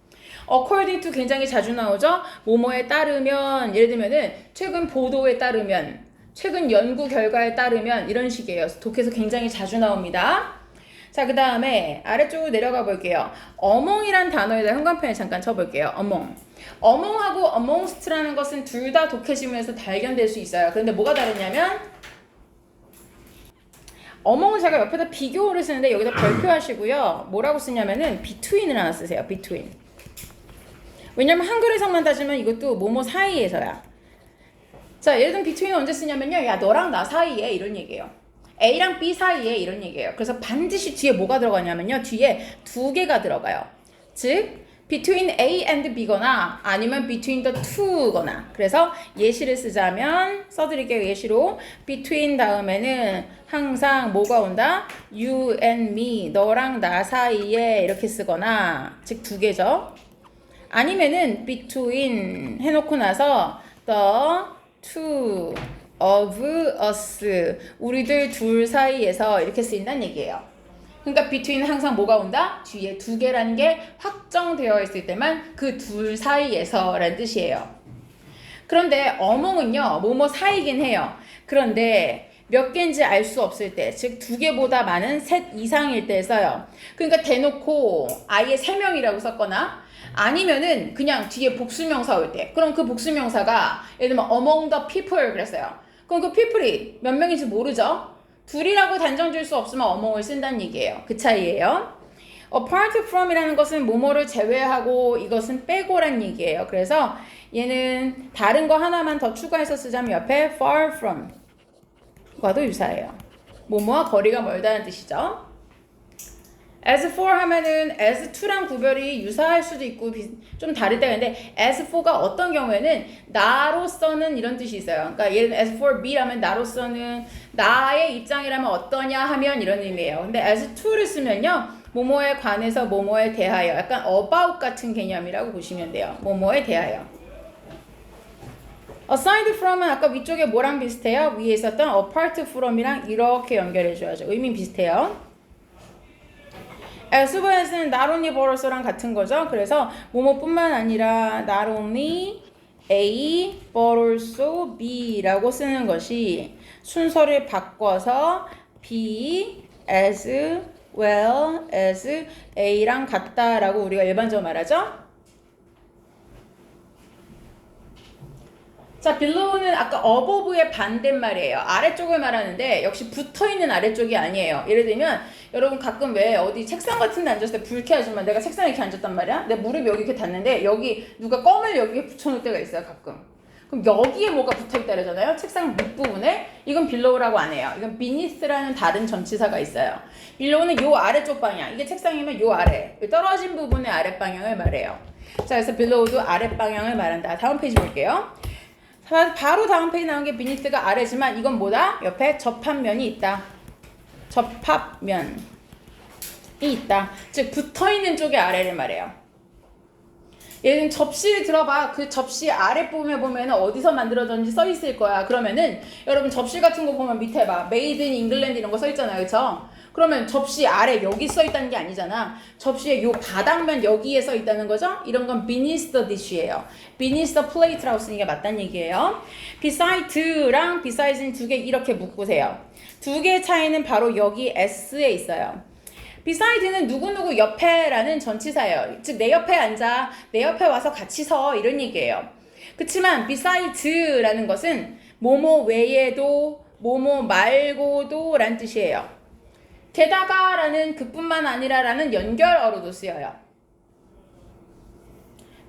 according to 굉장히 자주 나오죠. 뭐뭐에 따르면 예를 들면은 최근 보도에 따르면 최근 연구 결과에 따르면 이런 식이에요. 독해서 굉장히 자주 나옵니다. 자, 그 다음에 아래쪽으로 내려가 볼게요. among이란 단어에다 현관펜을 잠깐 쳐볼게요. among. among하고 amongst라는 것은 둘 다 독해지면서 발견될 수 있어요. 그런데 뭐가 다르냐면 among은 제가 옆에다 비교를 쓰는데 여기다 별표하시고요. 뭐라고 쓰냐면은 between을 하나 쓰세요. between. 왜냐면 한글에서만 따지면 이것도 뭐뭐 사이에서야. 자, 예를 들면 between은 언제 쓰냐면요. 야, 너랑 나 사이에 이런 얘기예요. A랑 B 사이에 이런 얘기예요. 그래서 반드시 뒤에 뭐가 들어가냐면요. 뒤에 두 개가 들어가요. 즉 between A and B거나 아니면 between the two거나. 그래서 예시를 쓰자면 써드릴게요. 예시로 between 다음에는 항상 뭐가 온다? You and me, 너랑 나 사이에 이렇게 쓰거나, 즉 두 개죠. 아니면은 between 해놓고 나서 the two of us, 우리들 둘 사이에서 이렇게 쓰인다는 얘기예요. 그러니까 between 항상 뭐가 온다? 뒤에 두 개라는 게 확정되어 있을 때만 그 둘 사이에서 라는 뜻이에요. 그런데 among은요, 뭐뭐 사이긴 해요. 그런데 몇 개인지 알 수 없을 때, 즉 두 개보다 많은 셋 이상일 때 써요. 그러니까 대놓고 아예 세 명이라고 썼거나 아니면은 그냥 뒤에 복수명사 올 때, 그럼 그 복수명사가 예를 들면 among the people 그랬어요. 그럼 그 people이 몇 명인지 모르죠? 둘이라고 단정 지을 수 없으면 among을 쓴다는 얘기예요. 그 차이예요. apart from이라는 것은 뭐뭐를 제외하고 이것은 빼고란 얘기예요. 그래서 얘는 다른 거 하나만 더 추가해서 쓰자면 옆에 far from 과도 유사해요. 뭐뭐와 거리가 멀다는 뜻이죠. as for 하면은 as to랑 구별이 유사할 수도 있고 좀 다를 때가 있는데 as for가 어떤 경우에는 나로서는 이런 뜻이 있어요. 그러니까 예를 들면 as for B라면 나로서는 나의 입장이라면 어떠냐 하면 이런 의미예요. 근데 as to를 쓰면요. 뭐뭐에 관해서 뭐뭐에 대하여 약간 about 같은 개념이라고 보시면 돼요. 뭐뭐에 대하여. aside from은 아까 위쪽에 뭐랑 비슷해요? 위에 있었던 apart from이랑 이렇게 연결해줘야죠. 의미 비슷해요. as well as는 not only but also랑 같은 거죠. 그래서 뭐뭐뿐만 아니라 not only A but also B라고 쓰는 것이 순서를 바꿔서 B as well as A랑 같다라고 우리가 일반적으로 말하죠. 자, below는 아까 above의 반대말이에요. 아래쪽을 말하는데 역시 붙어있는 아래쪽이 아니에요. 예를 들면 여러분 가끔 왜 어디 책상 같은 데 앉았을 때 불쾌하지만 내가 책상에 이렇게 앉았단 말이야. 내 무릎이 여기 이렇게 닿는데 여기 누가 껌을 여기에 붙여놓을 때가 있어요. 가끔. 그럼 여기에 뭐가 붙어있다 그러잖아요. 책상 밑부분에. 이건 below라고 안 해요. 이건 beneath라는 다른 전치사가 있어요. below는 요 아래쪽 방향. 이게 책상이면 요 아래. 떨어진 부분의 아래 방향을 말해요. 자, 그래서 below도 아래 방향을 말한다. 다음 페이지 볼게요. 바로 다음 페이지 나온 게 beneath가 아래지만 이건 뭐다? 옆에 접합면이 있다. 접합면이 있다. 즉 붙어있는 쪽의 아래를 말해요. 예를 들면 접시를 들어봐. 그 접시 아랫부분에 보면 어디서 만들어졌는지 써 있을 거야. 그러면은 여러분 접시 같은 거 보면 밑에 봐. Made in England 이런 거 써 있잖아요. 그쵸? 그러면 접시 아래 여기 써 있다는 게 아니잖아. 접시의 요 바닥면 여기에 써 있다는 거죠? 이런 건 beneath the dish예요. beneath the plate라고 쓰는 게 맞다는 얘기예요. beside랑 beside는 두 개 이렇게 묶으세요. 두 개의 차이는 바로 여기 s에 있어요. beside는 누구누구 옆에라는 전치사예요. 즉 내 옆에 앉아, 내 옆에 와서 같이 서 이런 얘기예요. 그치만 beside라는 것은 뭐뭐 외에도 뭐뭐 말고도 라는 뜻이에요. 게다가 라는 그뿐만 아니라 라는 연결어로도 쓰여요.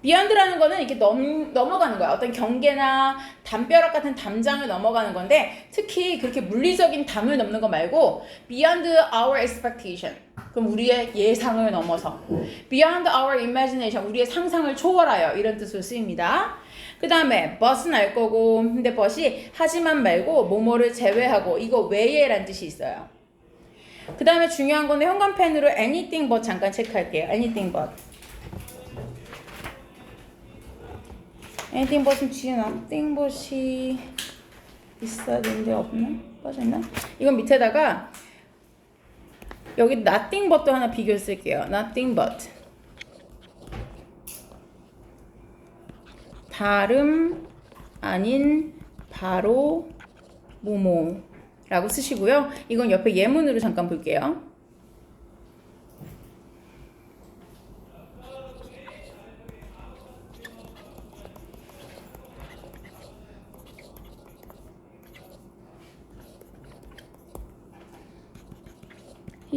beyond라는 거는 이렇게 넘어가는 거야. 어떤 경계나 담벼락 같은 담장을 넘어가는 건데 특히 그렇게 물리적인 담을 넘는 거 말고 beyond our expectation. 그럼 우리의 예상을 넘어서 beyond our imagination. 우리의 상상을 초월하여 이런 뜻으로 쓰입니다. 그 다음에 but은 알 거고 근데 but이 하지만 말고 뭐뭐를 제외하고 이거 외에 라는 뜻이 있어요. 그 다음에 중요한 건데 현관펜으로 anything but 잠깐 체크할게요. anything but. anything but은 뒤에 nothing but이 있어야 되는데 없나? 빠져있나? 이건 밑에다가 여기 nothing but도 하나 비교 쓸게요. nothing but. 다름 아닌 바로 뭐뭐 라고 쓰시고요. 이건 옆에 예문으로 잠깐 볼게요.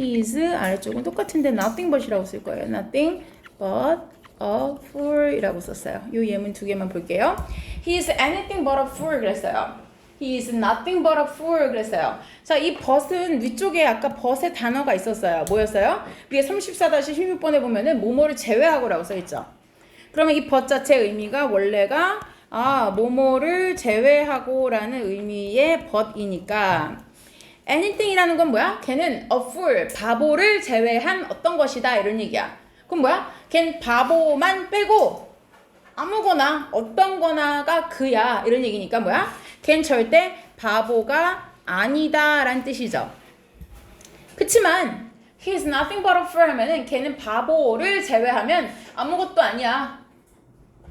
He's 아래쪽은 똑같은데 nothing but이라고 쓸 거예요. Nothing but a fool이라고 썼어요. 이 예문 두 개만 볼게요. He is anything but a fool 그랬어요. He is nothing but a fool 그랬어요. 자, 이 but은 위쪽에 아까 but의 단어가 있었어요. 뭐였어요? 위에 34-16번에 보면은 뭐뭐를 제외하고라고 써있죠. 그러면 이 but 자체의 의미가 원래가 뭐뭐를 제외하고라는 의미의 but이니까 anything이라는 건 뭐야? 걔는 a fool, 바보를 제외한 어떤 것이다 이런 얘기야. 그럼 뭐야? 걔는 바보만 빼고 아무거나 어떤 거나가 그야 이런 얘기니까 뭐야? 걔는 절대 바보가 아니다 라는 뜻이죠. 그치만 he is nothing but a fool 하면은 걔는 바보를 제외하면 아무것도 아니야.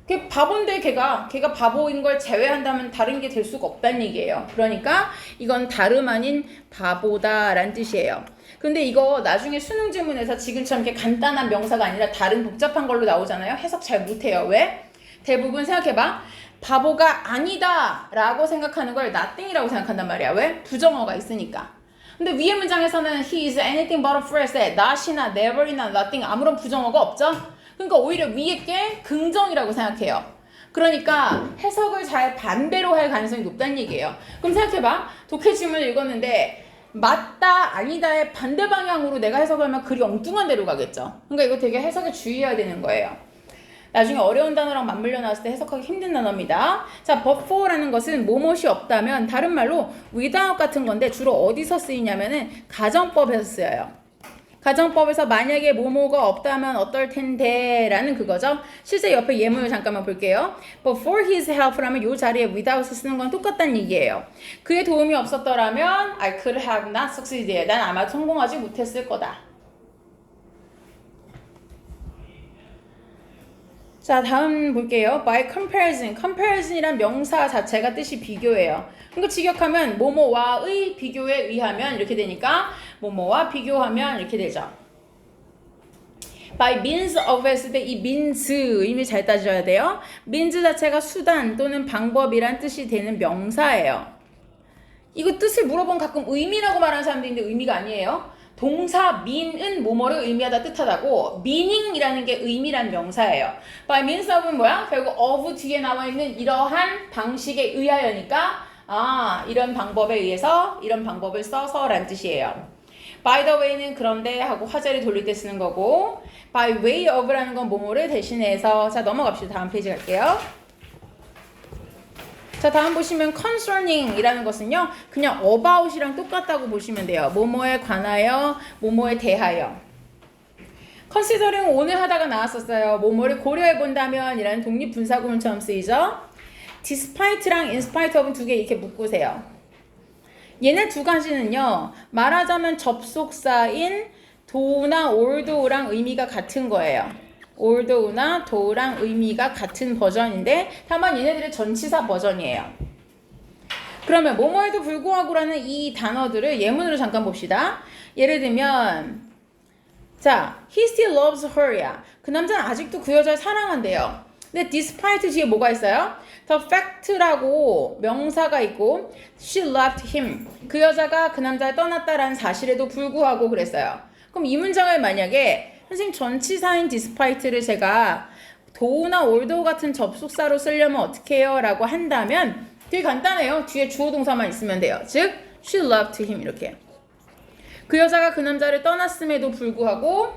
걔 바본데 걔가 바보인 걸 제외한다면 다른 게 될 수가 없다는 얘기예요. 그러니까 이건 다름 아닌 바보다 라는 뜻이에요. 근데 이거 나중에 수능 지문에서 지금처럼 이렇게 간단한 명사가 아니라 다른 복잡한 걸로 나오잖아요. 해석 잘 못해요. 왜? 대부분 생각해봐. 바보가 아니다 라고 생각하는 걸 nothing이라고 생각한단 말이야. 왜? 부정어가 있으니까. 근데 위의 문장에서는 he is anything but a fool 에 not이나 never이나 nothing 아무런 부정어가 없죠? 그러니까 오히려 위에 게 긍정이라고 생각해요. 그러니까 해석을 잘 반대로 할 가능성이 높다는 얘기예요. 그럼 생각해봐. 독해 지문을 읽었는데 맞다, 아니다의 반대 방향으로 내가 해석하면 글이 엉뚱한 데로 가겠죠. 그러니까 이거 되게 해석에 주의해야 되는 거예요. 나중에 어려운 단어랑 맞물려 나왔을 때 해석하기 힘든 단어입니다. 자, but for라는 것은 뭐뭇이 없다면 다른 말로 without 같은 건데 주로 어디서 쓰이냐면은 가정법에서 쓰여요. 가정법에서 만약에 뭐뭐가 없다면 어떨 텐데 라는 그거죠. 실제 옆에 예문을 잠깐만 볼게요. But for his help라면 이 자리에 without을 쓰는 건 똑같다는 얘기예요. 그의 도움이 없었더라면 I could have not succeeded. 난 아마 성공하지 못했을 거다. 자, 다음 볼게요. By comparison. comparison이란 명사 자체가 뜻이 비교예요. 그러니까 직역하면 뭐뭐와의 비교에 의하면 이렇게 되니까 뭐뭐와 비교하면 이렇게 되죠. By means of 했을 때 이 means 의미 잘 따져야 돼요. means 자체가 수단 또는 방법이란 뜻이 되는 명사예요. 이거 뜻을 물어보면 가끔 의미라고 말하는 사람들이 있는데 의미가 아니에요. 동사 mean은 뭐뭐를 의미하다 뜻하다고 meaning이라는 게 의미란 명사예요. By means of은 뭐야? 결국 of 뒤에 나와 있는 이러한 방식에 의하여니까 이런 방법에 의해서 이런 방법을 써서 란 뜻이에요. By the way는 그런데 하고 화제를 돌릴 때 쓰는 거고 by way of라는 건 뭐뭐를 대신해서 자 넘어갑시다. 다음 페이지 갈게요. 자, 다음 보시면 concerning 이라는 것은요 그냥 about이랑 똑같다고 보시면 돼요. 뭐뭐에 관하여 뭐뭐에 대하여. considering 오늘 하다가 나왔었어요. 뭐뭐를 고려해 본다면 이라는 독립분사구문처럼 쓰이죠. despite랑 in spite of은 두 개 이렇게 묶으세요. 얘네 두 가지는요 말하자면 접속사인 do나 although랑 의미가 같은 거예요. although나 do랑 의미가 같은 버전인데 다만 얘네들의 전치사 버전이에요. 그러면 뭐뭐에도 불구하고라는 이 단어들을 예문으로 잠깐 봅시다. 예를 들면 자, he still loves her야. 그 남자는 아직도 그 여자를 사랑한대요. 근데 despite 뒤에 뭐가 있어요? The fact라고 명사가 있고 she loved him. 그 여자가 그 남자를 떠났다라는 사실에도 불구하고 그랬어요. 그럼 이 문장을 만약에 선생님 전치사인 despite를 제가 do나 although 같은 접속사로 쓰려면 어떻게 해요? 라고 한다면 되게 간단해요. 뒤에 주어 동사만 있으면 돼요. 즉 she loved him 이렇게. 그 여자가 그 남자를 떠났음에도 불구하고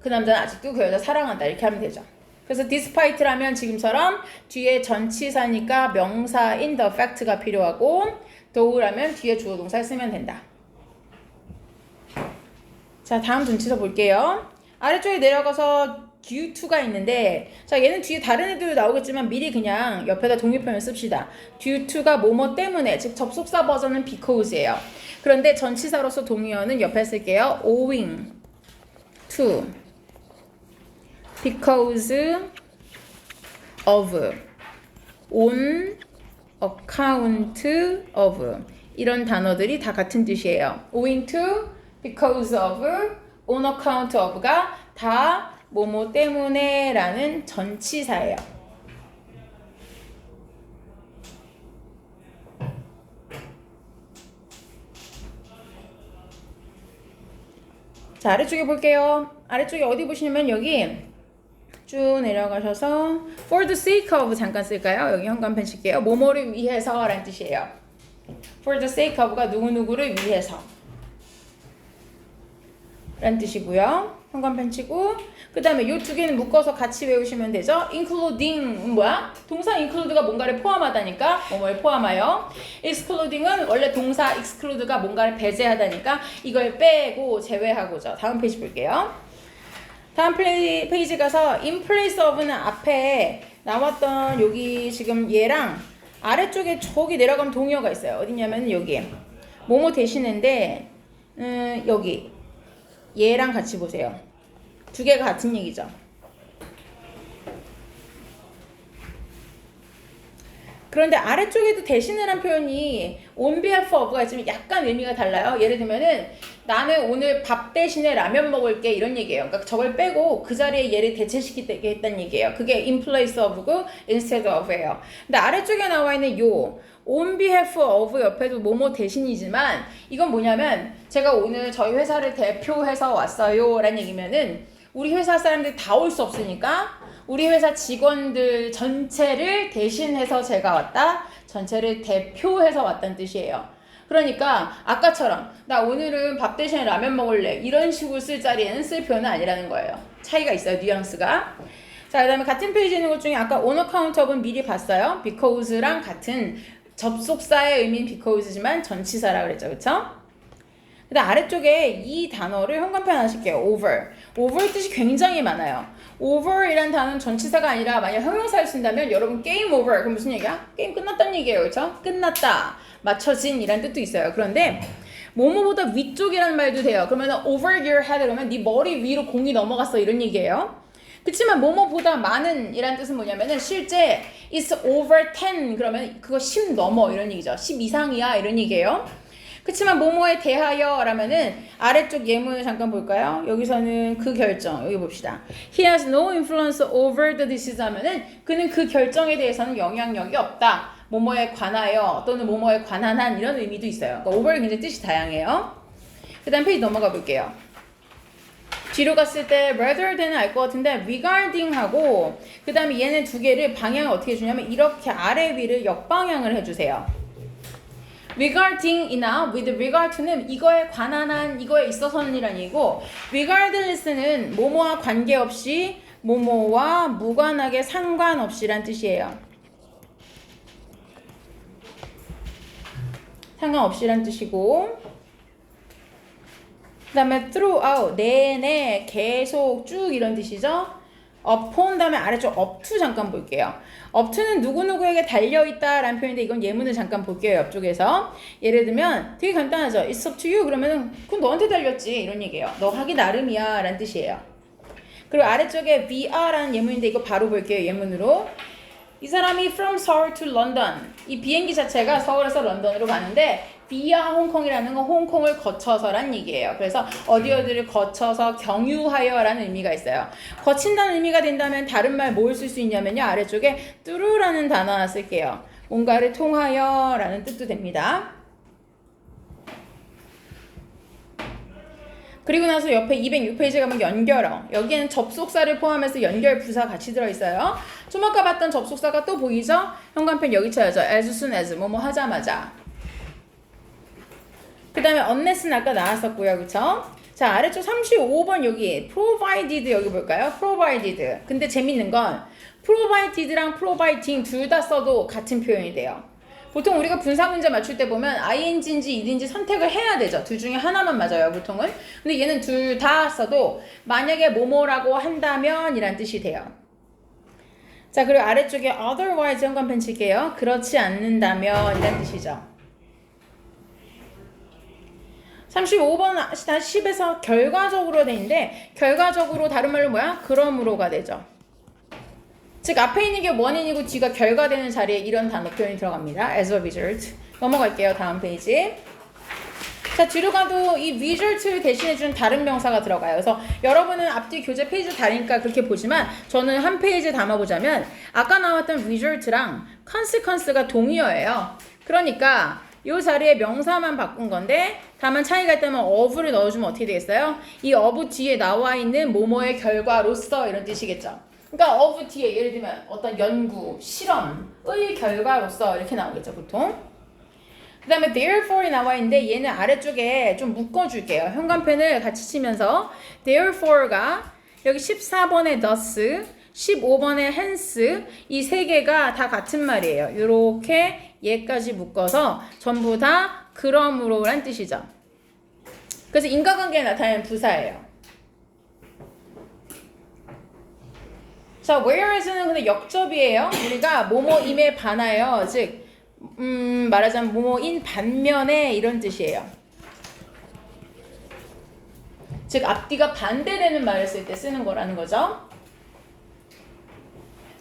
그 남자는 아직도 그 여자 사랑한다 이렇게 하면 되죠. 그래서 despite라면 지금처럼 뒤에 전치사니까 명사인 the fact가 필요하고 though라면 뒤에 주어 동사를 쓰면 된다. 자, 다음 전치사 볼게요. 아래쪽에 내려가서 due to가 있는데 자, 얘는 뒤에 다른 애들도 나오겠지만 미리 그냥 옆에다 동일표현 씁시다. due to가 뭐뭐 때문에 즉 접속사 버전은 because예요. 그런데 전치사로서 동의어는 옆에 쓸게요. owing to because of on account of 이런 단어들이 다 같은 뜻이에요. owing to, because of, on account of가 다 뭐뭐 때문에 라는 전치사예요. 자, 아래쪽에 볼게요. 아래쪽에 어디 보시냐면 여기 쭉 내려가셔서 for the sake of 잠깐 쓸까요? 여기 현관펜 칠게요. 뭐뭐를 위해서 라는 뜻이에요. for the sake of가 누구누구를 위해서 라는 뜻이고요. 현관펜 치고 그 다음에 이 두 개는 묶어서 같이 외우시면 되죠. including 뭐야? 동사 include가 뭔가를 포함하다니까 뭐뭐를 포함하여. excluding은 원래 동사 exclude가 뭔가를 배제하다니까 이걸 빼고 제외하고죠. 다음 페이지 볼게요. 다음 페이지 가서 in place of는 앞에 나왔던 여기 지금 얘랑 아래쪽에 저기 내려가면 동의어가 있어요. 어디냐면 여기 뭐뭐 대신인데 여기 얘랑 같이 보세요. 두 개가 같은 얘기죠. 그런데 아래쪽에도 대신이라는 표현이 on behalf of가 있으면 약간 의미가 달라요. 예를 들면은 나는 오늘 밥 대신에 라면 먹을게 이런 얘기예요. 그러니까 저걸 빼고 그 자리에 얘를 대체시키게 했다는 얘기예요. 그게 in place of고 instead of예요. 근데 아래쪽에 나와 있는 요 on behalf of 옆에도 뭐뭐 대신이지만 이건 뭐냐면 제가 오늘 저희 회사를 대표해서 왔어요 라는 얘기면은 우리 회사 사람들이 다 올 수 없으니까 우리 회사 직원들 전체를 대신해서 제가 왔다. 전체를 대표해서 왔다는 뜻이에요. 그러니까 아까처럼 나 오늘은 밥 대신에 라면 먹을래 이런 식으로 쓸 자리에는 쓸 표현은 아니라는 거예요. 차이가 있어요. 뉘앙스가. 자, 그 다음에 같은 페이지에 있는 것 중에 아까 on account of은 미리 봤어요. because랑 같은 접속사의 의미는 because지만 전치사라 그랬죠. 그쵸? 그 다음 아래쪽에 이 단어를 현관펜 하나 칠게요. over. over 뜻이 굉장히 많아요. over이란 단어는 전치사가 아니라 만약 형용사를 쓴다면 여러분 game over 그럼 무슨 얘기야? 게임 끝났다는 얘기예요. 그렇죠? 끝났다. 맞춰진 이란 뜻도 있어요. 그런데 뭐뭐보다 위쪽이라는 말도 돼요. 그러면 over your head 그러면 네 머리 위로 공이 넘어갔어 이런 얘기예요. 그치만 뭐뭐보다 많은 이란 뜻은 뭐냐면은 실제 it's over 10 그러면 그거 10 넘어 이런 얘기죠. 10 이상이야 이런 얘기예요. 그치만 뭐뭐에 대하여 라면은 아래쪽 예문을 잠깐 볼까요? 여기서는 그 결정 여기 봅시다. He has no influence over the decision 하면은 그는 그 결정에 대해서는 영향력이 없다. 뭐뭐에 관하여 또는 뭐뭐에 관한 한 이런 의미도 있어요. 그러니까 over는 굉장히 뜻이 다양해요. 그 다음 페이지 넘어가 볼게요. 뒤로 갔을 때 rather than은 알 것 같은데 regarding 하고 그 다음에 얘네 두 개를 방향을 어떻게 해주냐면 이렇게 아래 위를 역방향을 해주세요. regarding이나 with regard to는 이거에 관한 한 이거에 있어서는 이란 얘기고 regardless는 뭐뭐와 관계없이 뭐뭐와 무관하게 상관없이란 뜻이에요. 상관없이란 뜻이고 그 다음에 throughout 내내 계속 쭉 이런 뜻이죠. upon 다음에 아래쪽 up to 잠깐 볼게요. up to는 누구누구에게 달려있다 라는 표현인데 이건 예문을 잠깐 볼게요. 옆쪽에서 예를 들면 되게 간단하죠. It's up to you 그러면은 그건 너한테 달렸지 이런 얘기예요. 너 하기 나름이야 라는 뜻이에요. 그리고 아래쪽에 via 라는 예문인데 이거 바로 볼게요. 예문으로 이 사람이 from Seoul to London 이 비행기 자체가 서울에서 런던으로 가는데 via 홍콩이라는 건 홍콩을 거쳐서란 얘기예요. 그래서 어디를 거쳐서 경유하여라는 의미가 있어요. 거친다는 의미가 된다면 다른 말 뭘 쓸 수 있냐면요. 아래쪽에 through라는 단어 하나 쓸게요. 뭔가를 통하여라는 뜻도 됩니다. 그리고 나서 옆에 206페이지 가면 연결어. 여기에는 접속사를 포함해서 연결 부사 같이 들어있어요. 좀 아까 봤던 접속사가 또 보이죠? 현관펜 여기 쳐야죠. as soon as 뭐뭐 하자마자. 그 다음에 unless는 아까 나왔었고요. 그쵸? 자, 아래쪽 35번 여기 provided 여기 볼까요? provided. 근데 재밌는 건 provided랑 providing 둘 다 써도 같은 표현이 돼요. 보통 우리가 분사 문제 맞출 때 보면 ing인지 id인지 선택을 해야 되죠. 둘 중에 하나만 맞아요. 보통은. 근데 얘는 둘 다 써도 만약에 뭐뭐라고 한다면 이란 뜻이 돼요. 자, 그리고 아래쪽에 otherwise 현관펜 칠게요. 그렇지 않는다면 이란 뜻이죠. 35번 10에서 결과적으로 돼 있는데 결과적으로 다른 말로 뭐야? 그러므로가 되죠. 즉 앞에 있는 게 원인이고 뒤가 결과되는 자리에 이런 단어 표현이 들어갑니다. as a result. 넘어갈게요. 다음 페이지. 자, 뒤로 가도 이 result 대신해주는 다른 명사가 들어가요. 그래서 여러분은 앞뒤 교재 페이지 다르니까 그렇게 보지만 저는 한 페이지에 담아보자면 아까 나왔던 result랑 consequence가 동의어예요. 그러니까 요 자리에 명사만 바꾼 건데 다만 차이가 있다면 of를 넣어주면 어떻게 되겠어요? 이 of 뒤에 나와 있는 뭐뭐의 결과로서 이런 뜻이겠죠. 그러니까 of 뒤에 예를 들면 어떤 연구, 실험의 결과로서 이렇게 나오겠죠, 보통. 그 다음에 therefore이 나와 있는데 얘는 아래쪽에 좀 묶어줄게요. 현관펜을 같이 치면서 therefore가 여기 14번의 thus, 15번의 hence 이 세 개가 다 같은 말이에요. 이렇게 얘까지 묶어서 전부 다 그러므로란 뜻이죠. 그래서 인과관계에 나타나는 부사예요. 자, whereas는 근데 역접이에요. 우리가 뭐뭐임에 반하여, 즉 말하자면 뭐뭐인 반면에 이런 뜻이에요. 즉 앞뒤가 반대되는 말을 쓸 때 쓰는 거라는 거죠.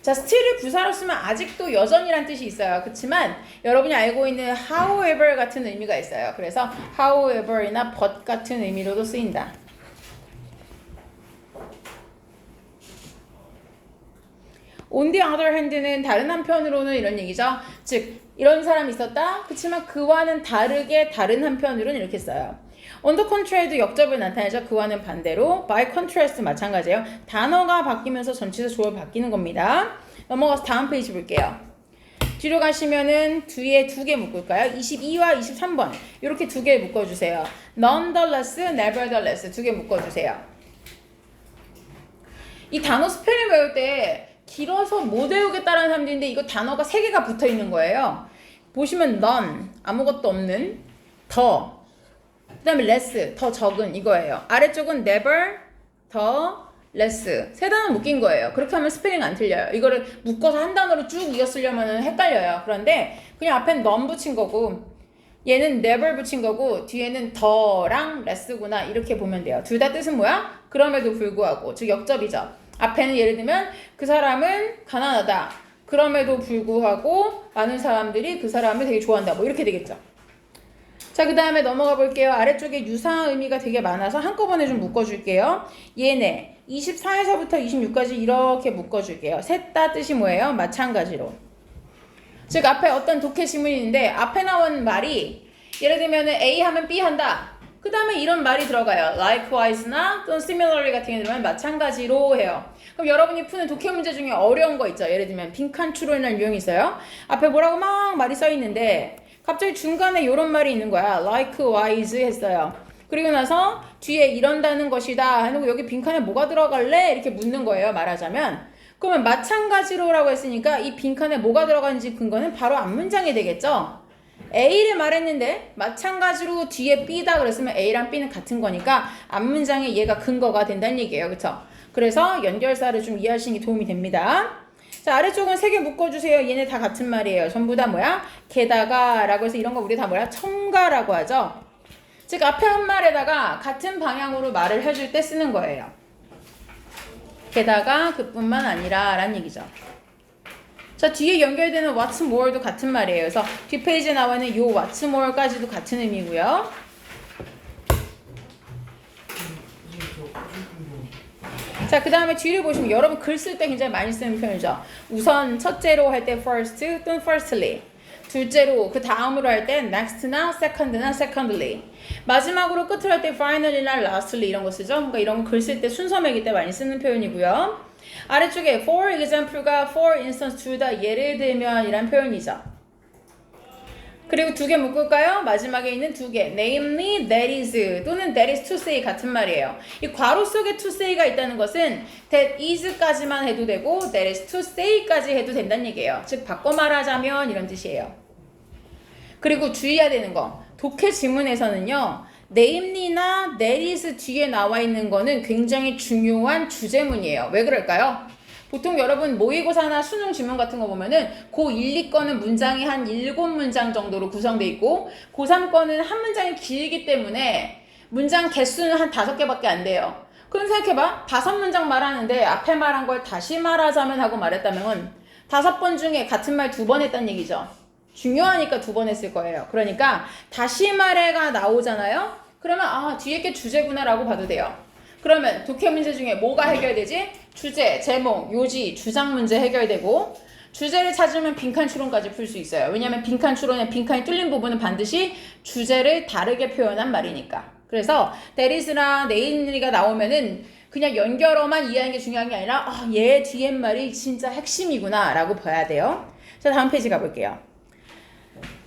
자, still을 부사로 쓰면 아직도 여전이란 뜻이 있어요. 그렇지만 여러분이 알고 있는 however 같은 의미가 있어요. 그래서 however이나 but 같은 의미로도 쓰인다. On the other hand는 다른 한편으로는 이런 얘기죠. 즉 이런 사람이 있었다. 그렇지만 그와는 다르게 다른 한편으로는 이렇게 써요. On the contrary도 역접을 나타내죠. 그와는 반대로. By contrast 마찬가지예요. 단어가 바뀌면서 전치사 조합이 바뀌는 겁니다. 넘어가서 다음 페이지 볼게요. 뒤로 가시면은 뒤에 두 개 묶을까요? 22와 23번 이렇게 두 개 묶어주세요. Nonetheless, nevertheless 두 개 묶어주세요. 이 단어 스펠링 외울 때 길어서 못 외우겠다라는 사람들인데 이거 단어가 세 개가 붙어 있는 거예요. 보시면 none 아무것도 없는, 더, 그 다음에 less 더 적은 이거예요. 아래쪽은 never, 더, less 세 단어 묶인 거예요. 그렇게 하면 스펠링 안 틀려요. 이거를 묶어서 한 단어로 쭉 이어 쓰려면 헷갈려요. 그런데 그냥 앞엔 none 붙인 거고 얘는 never 붙인 거고 뒤에는 더랑 less구나 이렇게 보면 돼요. 둘 다 뜻은 뭐야? 그럼에도 불구하고, 즉 역접이죠. 앞에는 예를 들면 그 사람은 가난하다. 그럼에도 불구하고 많은 사람들이 그 사람을 되게 좋아한다. 뭐 이렇게 되겠죠. 자, 그 다음에 넘어가 볼게요. 아래쪽에 유사한 의미가 되게 많아서 한꺼번에 좀 묶어줄게요. 얘네 24에서부터 26까지 이렇게 묶어줄게요. 셋 다 뜻이 뭐예요? 마찬가지로. 즉 앞에 어떤 독해 지문이 있는데 앞에 나온 말이 예를 들면 A 하면 B 한다. 그 다음에 이런 말이 들어가요. Likewise나 또는 similarly 같은 게 들어가면 마찬가지로 해요. 그럼 여러분이 푸는 독해 문제 중에 어려운 거 있죠. 예를 들면 빈칸 추론이라는 유형이 있어요. 앞에 뭐라고 막 말이 써 있는데 갑자기 중간에 이런 말이 있는 거야. Likewise 했어요. 그리고 나서 뒤에 이런다는 것이다 해놓고 여기 빈칸에 뭐가 들어갈래? 이렇게 묻는 거예요. 말하자면. 그러면 마찬가지로라고 했으니까 이 빈칸에 뭐가 들어가는지 근거는 바로 앞문장이 되겠죠. A를 말했는데 마찬가지로 뒤에 B다 그랬으면 A랑 B는 같은 거니까 앞문장에 얘가 근거가 된다는 얘기예요. 그쵸? 그래서 연결사를 좀 이해하시는 게 도움이 됩니다. 자, 아래쪽은 세 개 묶어주세요. 얘네 다 같은 말이에요. 전부 다 뭐야? 게다가 라고 해서 이런 거 우리 다 뭐야? 첨가라고 하죠. 즉 앞에 한 말에다가 같은 방향으로 말을 해줄 때 쓰는 거예요. 게다가 그뿐만 아니라 라는 얘기죠. 자, 뒤에 연결되는 what's more도 같은 말이에요. 그래서 뒷페이지에 나와 있는 요 what's more까지도 같은 의미고요. 자, 그 다음에 뒤를 보시면 여러분 글 쓸 때 굉장히 많이 쓰는 표현이죠. 우선 첫째로 할 때 first 또는 firstly, 둘째로 그 다음으로 할 때 next나 second나 secondly, 마지막으로 끝으로 할 때 finally나 lastly 이런 거 쓰죠. 그러니까 이런 거 글 쓸 때 순서 매길 때 많이 쓰는 표현이고요. 아래쪽에 for example과 for instance 둘 다 예를 들면 이란 표현이죠. 그리고 두 개 묶을까요? 마지막에 있는 두 개. namely, that is 또는 that is to say 같은 말이에요. 이 괄호 속에 to say가 있다는 것은 that is까지만 해도 되고 that is to say까지 해도 된다는 얘기예요. 즉 바꿔 말하자면 이런 뜻이에요. 그리고 주의해야 되는 거. 독해 지문에서는요. namely나 that is 뒤에 나와 있는 거는 굉장히 중요한 주제문이에요. 왜 그럴까요? 보통 여러분 모의고사나 수능 지문 같은 거 보면은 고1, 2거는 문장이 한 7문장 정도로 구성돼 있고 고3거는 한 문장이 길기 때문에 문장 개수는 한 5개밖에 안 돼요. 그럼 생각해봐. 5문장 말하는데 앞에 말한 걸 다시 말하자면 하고 말했다면 5번 중에 같은 말 2번 했다는 얘기죠. 중요하니까 2번 했을 거예요. 그러니까 다시 말해가 나오잖아요. 그러면 아 뒤에 게 주제구나 라고 봐도 돼요. 그러면 독해 문제 중에 뭐가 해결되지? 주제, 제목, 요지, 주장 문제 해결되고 주제를 찾으면 빈칸 추론까지 풀 수 있어요. 왜냐하면 빈칸 추론에 빈칸이 뚫린 부분은 반드시 주제를 다르게 표현한 말이니까. 그래서 there is랑 name가 나오면은 그냥 연결어만 이해하는 게 중요한 게 아니라 얘 뒤에 말이 진짜 핵심이구나 라고 봐야 돼요. 자, 다음 페이지 가볼게요.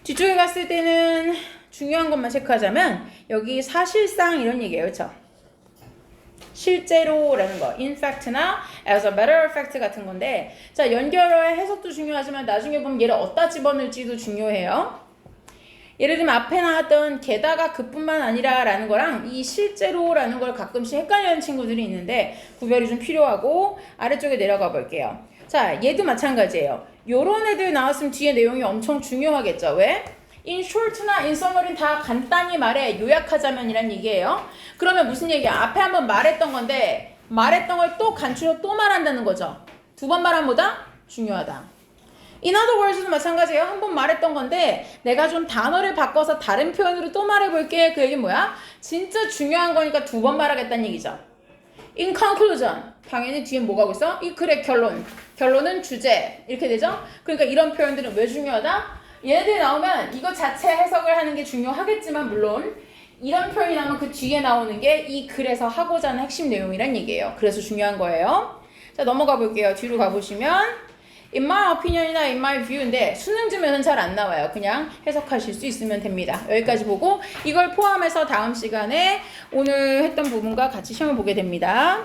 뒤쪽에 갔을 때는 중요한 것만 체크하자면 여기 사실상 이런 얘기예요. 그렇죠? 실제로라는 거, in fact나 as a matter of fact 같은 건데, 자, 연결어의 해석도 중요하지만 나중에 보면 얘를 어디다 집어넣을지도 중요해요. 예를 들면 앞에 나왔던 게다가 그뿐만 아니라 라는 거랑 이 실제로라는 걸 가끔씩 헷갈리는 친구들이 있는데 구별이 좀 필요하고 아래쪽에 내려가 볼게요. 자, 얘도 마찬가지예요. 요런 애들 나왔으면 뒤에 내용이 엄청 중요하겠죠. 왜? in short나 in summary는 다 간단히 말해 요약하자면 이란 얘기예요. 그러면 무슨 얘기야? 앞에 한번 말했던 건데 말했던 걸 또 간추려 또 말한다는 거죠. 두 번 말한 보다 중요하다. in other words도 마찬가지예요. 한 번 말했던 건데 내가 좀 단어를 바꿔서 다른 표현으로 또 말해볼게. 그 얘기는 뭐야? 진짜 중요한 거니까 두 번 말하겠다는 얘기죠. in conclusion 당연히 뒤에 뭐가 오고 있어? 이 글의 결론은 주제 이렇게 되죠? 그러니까 이런 표현들은 왜 중요하다? 얘네들이 나오면 이거 자체 해석을 하는 게 중요하겠지만 물론 이런 표현이 나오면 그 뒤에 나오는 게 이 글에서 하고자 하는 핵심 내용이란 얘기예요. 그래서 중요한 거예요. 자, 넘어가 볼게요. 뒤로 가보시면 in my opinion이나 in my view인데 수능지면은 잘 안 나와요. 그냥 해석하실 수 있으면 됩니다. 여기까지 보고 이걸 포함해서 다음 시간에 오늘 했던 부분과 같이 시험을 보게 됩니다.